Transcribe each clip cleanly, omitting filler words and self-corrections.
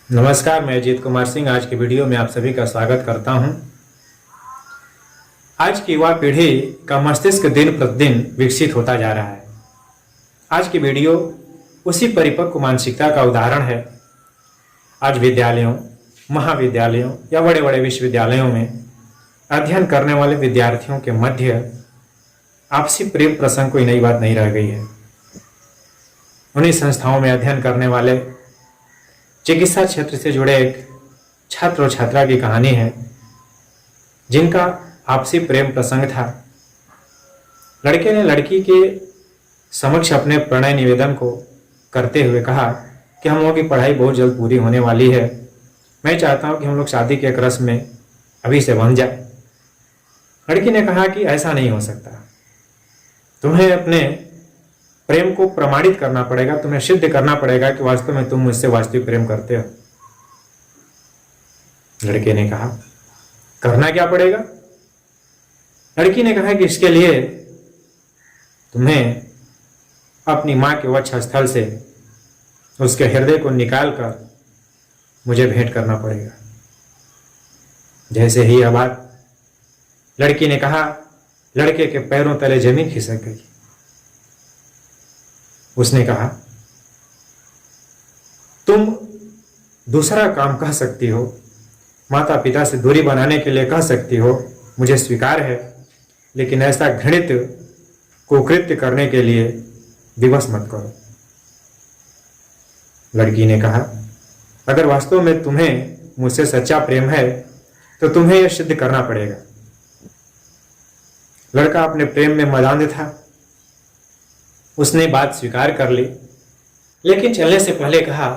नमस्कार, मैं अजीत कुमार सिंह आज की वीडियो में आप सभी का स्वागत करता हूं। आज की युवा पीढ़ी का मस्तिष्क दिन प्रतिदिन विकसित होता जा रहा है। आज की वीडियो उसी परिपक्व मानसिकता का उदाहरण है। आज विद्यालयों, महाविद्यालयों या बड़े बड़े विश्वविद्यालयों में अध्ययन करने वाले विद्यार्थियों के मध्य आपसी प्रेम प्रसंग कोई नई बात नहीं रह गई है। उन्हीं संस्थाओं में अध्ययन करने वाले चिकित्सा क्षेत्र से जुड़े एक छात्र और छात्रा की कहानी है जिनका आपसी प्रेम प्रसंग था। लड़के ने लड़की के समक्ष अपने प्रणय निवेदन को करते हुए कहा कि हम लोगों की पढ़ाई बहुत जल्द पूरी होने वाली है। मैं चाहता हूं कि हम लोग शादी के एक रस्म में अभी से बंध जाए। लड़की ने कहा कि ऐसा नहीं हो सकता, तुम्हें अपने प्रेम को प्रमाणित करना पड़ेगा, तुम्हें सिद्ध करना पड़ेगा कि वास्तव में तुम मुझसे वास्तविक प्रेम करते हो। लड़के ने कहा, करना क्या पड़ेगा? लड़की ने कहा कि इसके लिए तुम्हें अपनी मां के वक्षस्थल से उसके हृदय को निकालकर मुझे भेंट करना पड़ेगा। जैसे ही यह बात लड़की ने कहा, लड़के के पैरों तले जमीन खिसक गई। उसने कहा, तुम दूसरा काम कह सकती हो, माता पिता से दूरी बनाने के लिए कह सकती हो, मुझे स्वीकार है, लेकिन ऐसा घृणित कुकृत्य करने के लिए विवश मत करो। लड़की ने कहा, अगर वास्तव में तुम्हें मुझसे सच्चा प्रेम है तो तुम्हें यह सिद्ध करना पड़ेगा। लड़का अपने प्रेम में मदांध था। उसने बात स्वीकार कर ली, लेकिन चलने से पहले कहा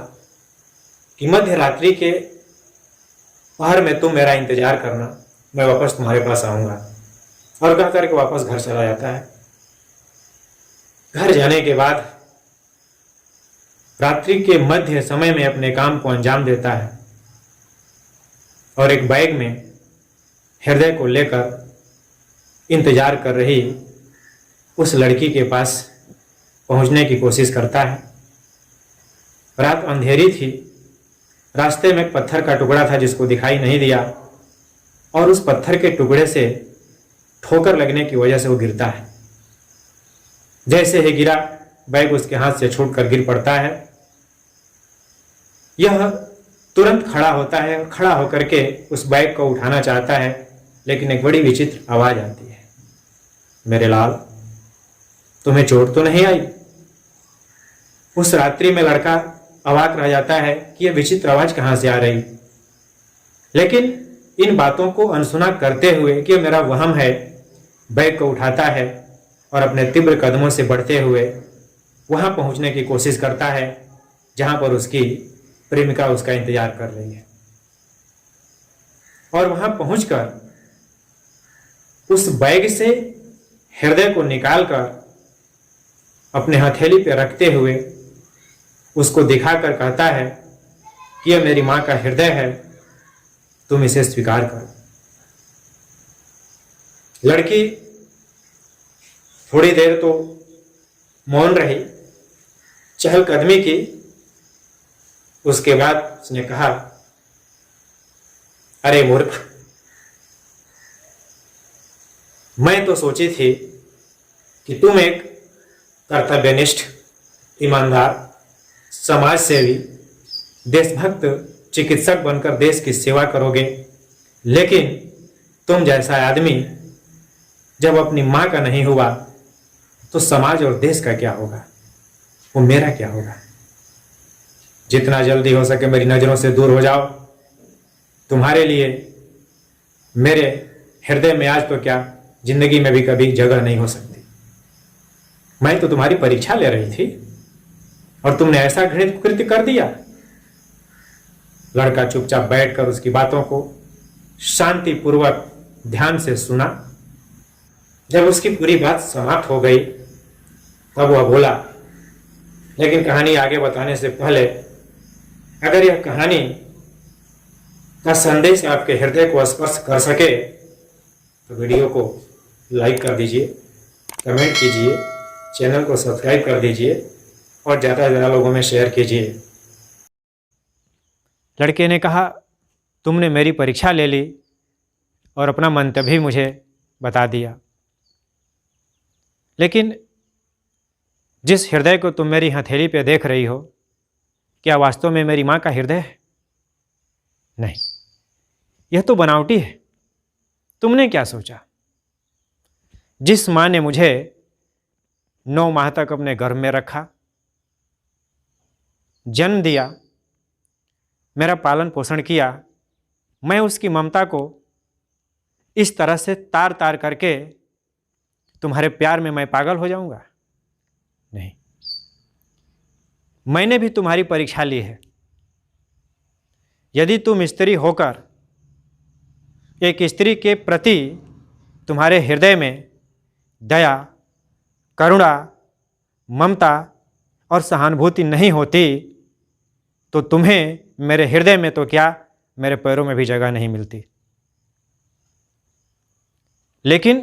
कि मध्य रात्रि के पहर में तुम मेरा इंतजार करना, मैं वापस तुम्हारे पास आऊंगा। और कह करके वापस घर चला जाता है। घर जाने के बाद रात्रि के मध्य समय में अपने काम को अंजाम देता है और एक बैग में हृदय को लेकर इंतजार कर रही उस लड़की के पास पहुंचने की कोशिश करता है। रात अंधेरी थी। रास्ते में एक पत्थर का टुकड़ा था जिसको दिखाई नहीं दिया और उस पत्थर के टुकड़े से ठोकर लगने की वजह से वो गिरता है। जैसे ही गिरा, बैग उसके हाथ से छूटकर गिर पड़ता है। यह तुरंत खड़ा होता है और खड़ा होकर के उस बैग को उठाना चाहता है, लेकिन एक बड़ी विचित्र आवाज आती है, मेरे लाल, तुम्हें चोट तो नहीं आई? उस रात्रि में लड़का अवाक रह जाता है कि यह विचित्र आवाज कहां से आ रही। लेकिन इन बातों को अनसुना करते हुए कि मेरा वहम है, बैग को उठाता है और अपने तीव्र कदमों से बढ़ते हुए वहां पहुंचने की कोशिश करता है जहां पर उसकी प्रेमिका उसका इंतजार कर रही है। और वहां पहुंचकर उस बैग से हृदय को निकालकर अपने हथेली पे रखते हुए उसको दिखाकर कहता है कि यह मेरी मां का हृदय है, तुम इसे स्वीकार करो। लड़की थोड़ी देर तो मौन रही, चहलकदमी की। उसके बाद उसने कहा, अरे मूर्ख, मैं तो सोची थी कि तुम एक कर्तव्यनिष्ठ, ईमानदार, समाज सेवी, देशभक्त चिकित्सक बनकर देश की सेवा करोगे, लेकिन तुम जैसा आदमी जब अपनी मां का नहीं हुआ तो समाज और देश का क्या होगा, वो मेरा क्या होगा। जितना जल्दी हो सके मेरी नजरों से दूर हो जाओ। तुम्हारे लिए मेरे हृदय में आज तो क्या, जिंदगी में भी कभी जगह नहीं हो सकती। मैं तो तुम्हारी परीक्षा ले रही थी और तुमने ऐसा घृणित कृत्य कर दिया। लड़का चुपचाप बैठकर उसकी बातों को शांतिपूर्वक ध्यान से सुना। जब उसकी पूरी बात समाप्त हो गई तब वह बोला, लेकिन कहानी आगे बताने से पहले अगर यह कहानी का संदेश आपके हृदय को स्पर्श कर सके तो वीडियो को लाइक कर दीजिए, कमेंट कीजिए, चैनल को सब्सक्राइब कर दीजिए और ज़्यादा से ज़्यादा लोगों में शेयर कीजिए। लड़के ने कहा, तुमने मेरी परीक्षा ले ली और अपना मंतव्य भी मुझे बता दिया, लेकिन जिस हृदय को तुम मेरी हथेली पे देख रही हो, क्या वास्तव में मेरी माँ का हृदय है? नहीं, यह तो बनावटी है। तुमने क्या सोचा? जिस माँ ने मुझे 9 माह तक अपने गर्भ में रखा, जन्म दिया, मेरा पालन पोषण किया, मैं उसकी ममता को इस तरह से तार तार करके तुम्हारे प्यार में मैं पागल हो जाऊंगा? नहीं, मैंने भी तुम्हारी परीक्षा ली है। यदि तुम स्त्री होकर एक स्त्री के प्रति तुम्हारे हृदय में दया, करुणा, ममता और सहानुभूति नहीं होती तो तुम्हें मेरे हृदय में तो क्या, मेरे पैरों में भी जगह नहीं मिलती। लेकिन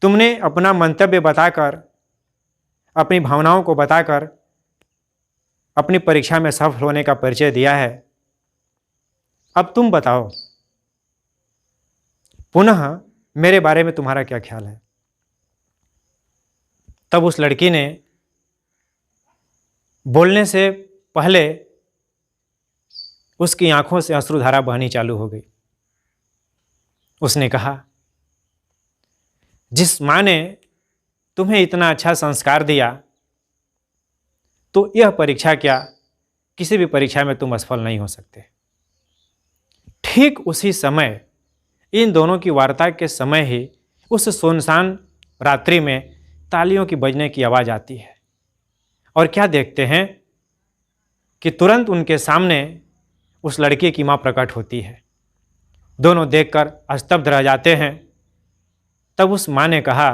तुमने अपना मंतव्य बताकर, अपनी भावनाओं को बताकर अपनी परीक्षा में सफल होने का परिचय दिया है। अब तुम बताओ, पुनः मेरे बारे में तुम्हारा क्या ख्याल है? तब उस लड़की ने बोलने से पहले उसकी आंखों से अश्रुधारा बहनी चालू हो गई। उसने कहा, जिस माँ ने तुम्हें इतना अच्छा संस्कार दिया, तो यह परीक्षा क्या, किसी भी परीक्षा में तुम असफल नहीं हो सकते। ठीक उसी समय, इन दोनों की वार्ता के समय ही उस सुनसान रात्रि में तालियों की बजने की आवाज़ आती है। और क्या देखते हैं कि तुरंत उनके सामने उस लड़के की माँ प्रकट होती है। दोनों देखकर स्तब्ध रह जाते हैं। तब उस माँ ने कहा,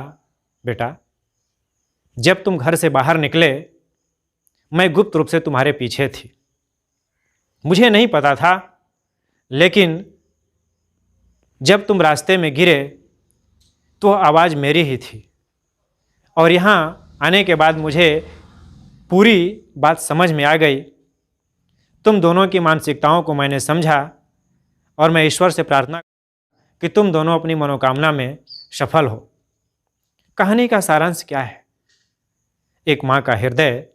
बेटा, जब तुम घर से बाहर निकले, मैं गुप्त रूप से तुम्हारे पीछे थी। मुझे नहीं पता था, लेकिन जब तुम रास्ते में गिरे तो आवाज़ मेरी ही थी। और यहाँ आने के बाद मुझे पूरी बात समझ में आ गई। तुम दोनों की मानसिकताओं को मैंने समझा और मैं ईश्वर से प्रार्थना कि तुम दोनों अपनी मनोकामना में सफल हो। कहानी का सारांश क्या है? एक माँ का हृदय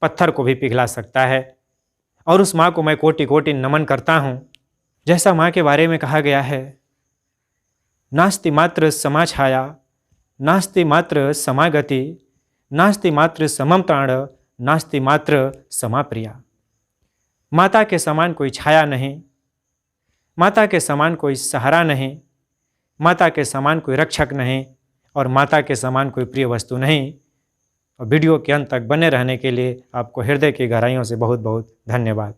पत्थर को भी पिघला सकता है, और उस माँ को मैं कोटि कोटि नमन करता हूँ। जैसा माँ के बारे में कहा गया है, नास्ति मात्र समाछाया, नास्ति मात्र समागति, नास्ति मात्र समम प्राण, नास्ति मात्र समाप्रिया। माता के समान कोई छाया नहीं, माता के समान कोई सहारा नहीं, माता के समान कोई रक्षक नहीं, और माता के समान कोई प्रिय वस्तु नहीं। और वीडियो के अंत तक बने रहने के लिए आपको हृदय की गहराइयों से बहुत बहुत धन्यवाद।